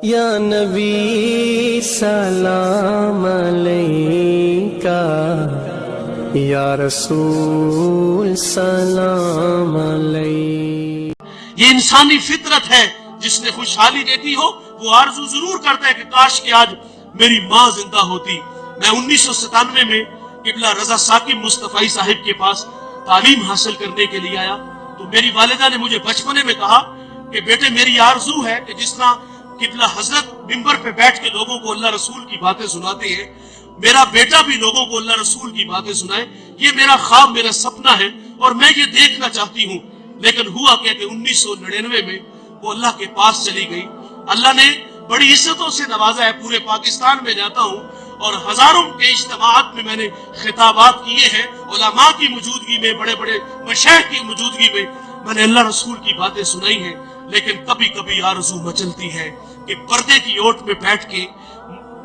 یا نبی سلام علیکہ، یا رسول سلام علیکہ۔ یہ انسانی فطرت ہے، جس نے خوشحالی دیکھی ہو وہ آرزو ضرور کرتا ہے کہ کاش کہ آج میری ماں زندہ ہوتی۔ میں 1997 میں قبلہ رضا ثاقب مصطفی صاحب کے پاس تعلیم حاصل کرنے کے لیے آیا تو میری والدہ نے مجھے بچپنے میں کہا کہ بیٹے میری آرزو ہے کہ جس طرح قبلہ حضرت منبر پہ بیٹھ کے لوگوں کو اللہ رسول کی باتیں سناتے ہیں، میرا بیٹا بھی لوگوں کو اللہ رسول کی باتیں سنائے۔ یہ میرا خواب، میرا سپنا ہے اور میں یہ دیکھنا چاہتی ہوں۔ لیکن ہوا کہ 1999 میں وہ اللہ کے پاس چلی گئی۔ اللہ نے بڑی عزتوں سے نوازا ہے، پورے پاکستان میں جاتا ہوں اور ہزاروں کے اجتماعات میں میں نے خطابات کیے ہیں، علماء کی موجودگی میں، بڑے بڑے مشائخ کی موجودگی میں میں نے اللہ رسول کی باتیں سنائی ہیں۔ لیکن کبھی کبھی آرزو مچلتی ہے کہ پردے کی اوٹ میں بیٹھ کے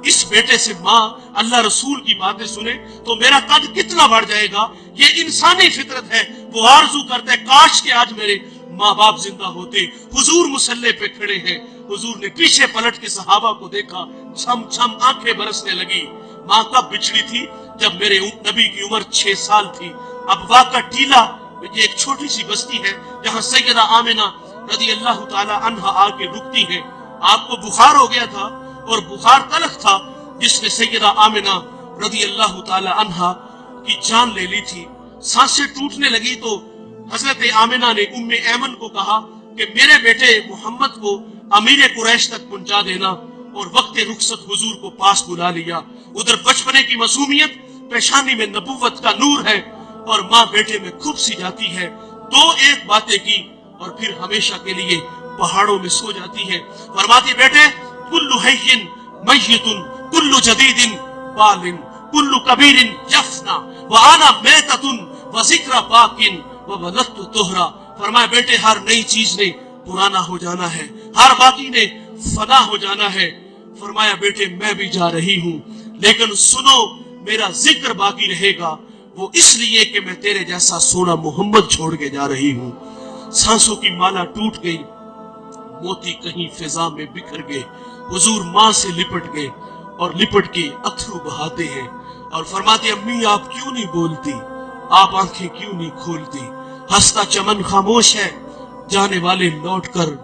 اس بیٹے سے ماں اللہ رسول کی باتیں سنے تو میرا قد کتنا بڑھ جائے گا۔ یہ انسانی فطرت ہے، وہ آرزو کرتا ہے کاش کہ آج میرے ماں باپ زندہ ہوتے۔ حضور مصلی پہ کھڑے ہیں، حضور نے پیچھے پلٹ کے صحابہ کو دیکھا، چھم چھم آنکھیں برسنے لگی۔ ماں کب بچھڑی تھی؟ جب میرے نبی کی عمر 6 سال تھی۔ ابوا کا ٹیلا یہ ایک چھوٹی سی بستی ہے جہاں سیدہ آمنہ رضی اللہ تعالی عنہا آ کے رکتی ہے۔ آپ کو بخار ہو گیا تھا اور بخار تلخ تھا جس نے سیدہ آمنہ رضی اللہ تعالی عنہا کی جان لے لی تھی۔ سانسیں ٹوٹنے لگی تو حضرت آمنہ نے ام ایمن کو کہا کہ میرے بیٹے محمد کو امیر قریش تک پہنچا دینا، اور وقت رخصت حضور کو پاس بلا لیا۔ ادھر بچپنے کی معصومیت، پیشانی میں نبوت کا نور ہے اور ماں بیٹے میں کھپ سی جاتی ہے۔ دو ایک باتیں کی اور پھر ہمیشہ کے لیے پہاڑوں میں سو جاتی ہے۔ فرماتی بیٹے کل حی میت کل جدید بال کل کبیر یفنا وانا میتۃ وذکر باق وولدت طہرا۔ فرمایا بیٹے ہر نئی چیز نے پرانا ہو جانا ہے، ہر باقی نے فنا ہو جانا ہے۔ فرمایا بیٹے میں بھی جا رہی ہوں لیکن سنو میرا ذکر باقی رہے گا، وہ اس لیے کہ میں تیرے جیسا سونا محمد چھوڑ کے جا رہی ہوں۔ سانسوں کی مالا ٹوٹ گئی، موتی کہیں فضا میں بکھر گئے۔ حضور ماں سے لپٹ گئے اور لپٹ کے اتھرو بہاتے ہیں اور فرماتے امی آپ کیوں نہیں بولتی، آپ آنکھیں کیوں نہیں کھولتی؟ ہستا چمن خاموش ہے، جانے والے لوٹ کر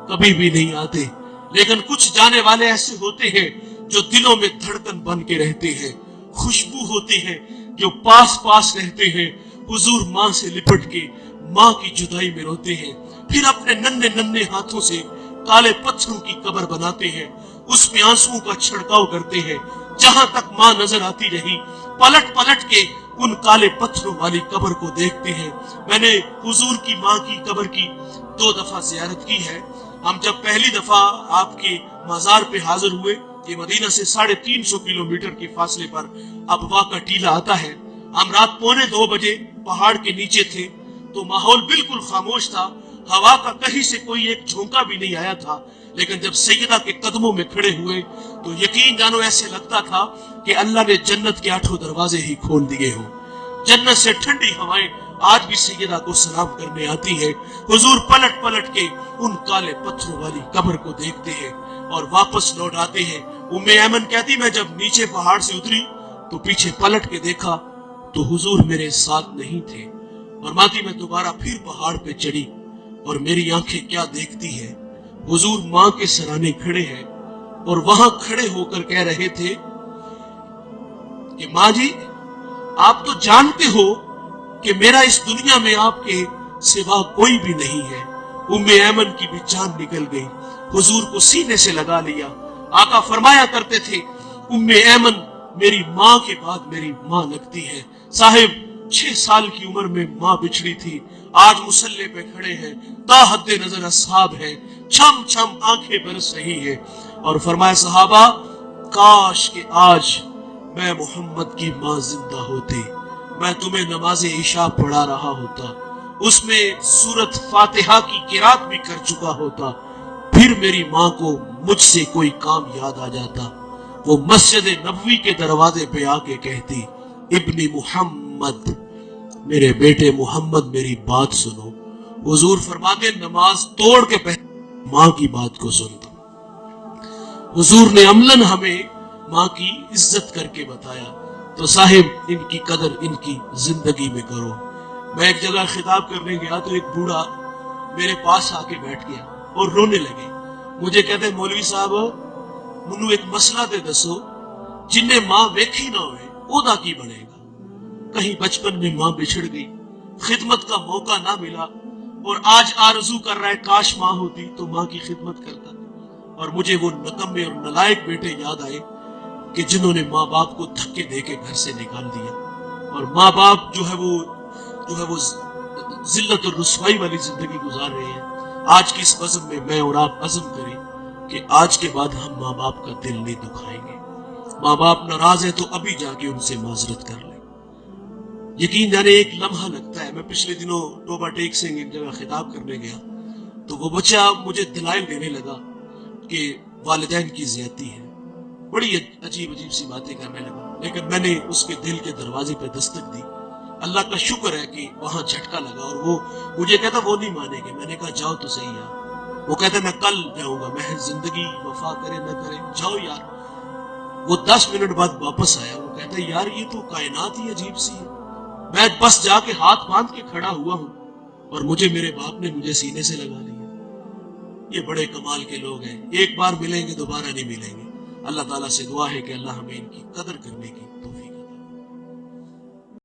کبھی بھی نہیں آتے، لیکن کچھ جانے والے ایسے ہوتے ہیں جو دلوں میں دھڑکن بن کے رہتے ہیں، خوشبو ہوتے ہیں جو پاس پاس رہتے ہیں۔ حضور ماں سے لپٹ کے ماں کی جدائی میں روتے ہیں، پھر اپنے ننھے ننھے ہاتھوں سے کالے پتھروں کی قبر بناتے ہیں، اس میں آنسوں کا چھڑکاؤ کرتے ہیں۔ جہاں تک ماں نظر آتی رہی پلٹ پلٹ کے ان کالے پتھروں والی قبر کو دیکھتے ہیں۔ میں نے حضور کی ماں کی قبر کی 2 دفعہ زیارت کی ہے۔ ہم جب پہلی دفعہ آپ کے مزار پہ حاضر ہوئے، یہ مدینہ سے 350 کلومیٹر کے فاصلے پر ابوا کا ٹیلا آتا ہے۔ ہم رات 1:45 بجے پہاڑ کے نیچے تھے تو ماحول بالکل خاموش تھا، ہوا کا کہیں سے کوئی ایک جھونکا بھی نہیں آیا تھا۔ لیکن جب سیدہ کے قدموں میں کھڑے ہوئے تو یقین جانو ایسے لگتا تھا کہ اللہ نے جنت کے 8 دروازے ہی کھول دیے ہوں۔ جنت سے ٹھنڈی ہوائیں آج بھی سیدہ کو سلام کرنے آتی ہے۔ حضور پلٹ پلٹ کے ان کالے پتھروں والی قبر کو دیکھتے ہیں اور واپس لوٹ آتے ہیں۔ ام ایمن کہتی میں جب نیچے پہاڑ سے اتری تو پیچھے پلٹ کے دیکھا تو حضور میرے ساتھ نہیں تھے۔ فرماتی میں دوبارہ پھر پہاڑ پہ چڑھی اور میری آنکھیں کیا دیکھتی ہے، حضور ماں کے سرانے کھڑے ہیں اور وہاں کھڑے ہو کر کہہ رہے تھے کہ ماں جی آپ تو جانتے ہو کہ میرا اس دنیا میں آپ کے سوا کوئی بھی نہیں ہے۔ ام ایمن کی بھی جان نکل گئی، حضور کو سینے سے لگا لیا۔ آقا فرمایا کرتے تھے ام ایمن میری ماں کے بعد میری ماں لگتی ہے۔ صاحب 6 سال کی عمر میں ماں بچھڑی تھی، آج مصلی پہ کھڑے ہیں، تا حد نظر اصحاب ہیں، چھم چھم آنکھیں برس رہی ہیں اور فرمایا صحابہ کاش کہ آج میں محمد کی ماں زندہ ہوتی، میں تمہیں نماز عشاء پڑھا رہا ہوتا، اس میں سورت فاتحہ کی قرات بھی کر چکا ہوتا، پھر میری ماں کو مجھ سے کوئی کام یاد آ جاتا، وہ مسجد نبوی کے دروازے پہ آ کے کہتی ابن محمد، میرے بیٹے محمد میری بات سنو۔ حضور فرماتے نماز توڑ کے پہلے ماں کی بات کو سنتا۔ حضور نے عملاً ہمیں ماں کی عزت کر کے بتایا، تو صاحب ان کی قدر ان کی زندگی میں کرو۔ میں ایک جگہ خطاب کرنے گیا تو ایک بوڑھا میرے پاس آ کے بیٹھ گیا اور رونے لگے۔ مجھے کہتے ہیں مولوی صاحب منو ایک مسئلہ دے دسو، جن نے ماں ویکھی نہ ہوئے او دا کی بنے گا؟ کہیں بچپن میں ماں بچھڑ گئی، خدمت کا موقع نہ ملا، اور آج آرزو کر رہا ہے کاش ماں ہوتی تو ماں کی خدمت کرتا۔ اور مجھے وہ نکمے اور نلائق بیٹے یاد آئے کہ جنہوں نے ماں باپ کو دھکے دے کے گھر سے نکال دیا، اور ماں باپ جو ہے وہ ذلت اور رسوائی والی زندگی گزار رہے ہیں۔ آج کی اس بزم میں میں اور آپ عزم کریں کہ آج کے بعد ہم ماں باپ کا دل نہیں دکھائیں گے۔ ماں باپ ناراض ہے تو ابھی جا کے ان سے معذرت کر لیں۔ یقین جانے ایک لمحہ لگتا ہے۔ میں پچھلے دنوں ٹوبا ٹیک سنگھ ایک جگہ خطاب کرنے گیا تو وہ بچہ مجھے دلائل دینے لگا کہ والدین کی زیادتی ہے، بڑی عجیب سی باتیں کرنے لگا، لیکن میں نے اس کے دل کے دروازے پہ دستک دی۔ اللہ کا شکر ہے کہ وہاں جھٹکا لگا، اور وہ مجھے کہتا وہ نہیں مانے گے۔ میں نے کہا جاؤ تو صحیح یار۔ وہ کہتا میں کل جاؤں گا، میں زندگی وفا کرے نہ کرے جاؤ یار۔ وہ 10 منٹ بعد واپس آیا، وہ کہتا یار یہ تو کائنات ہی عجیب سی ہے۔ میں بس جا کے ہاتھ باندھ کے کھڑا ہوا ہوں اور مجھے میرے باپ نے مجھے سینے سے لگا لیا۔ یہ بڑے کمال کے لوگ ہیں، ایک بار ملیں گے دوبارہ نہیں ملیں گے۔ اللہ تعالیٰ سے دعا ہے کہ اللہ ہمیں ان کی قدر کرنے کی توفیق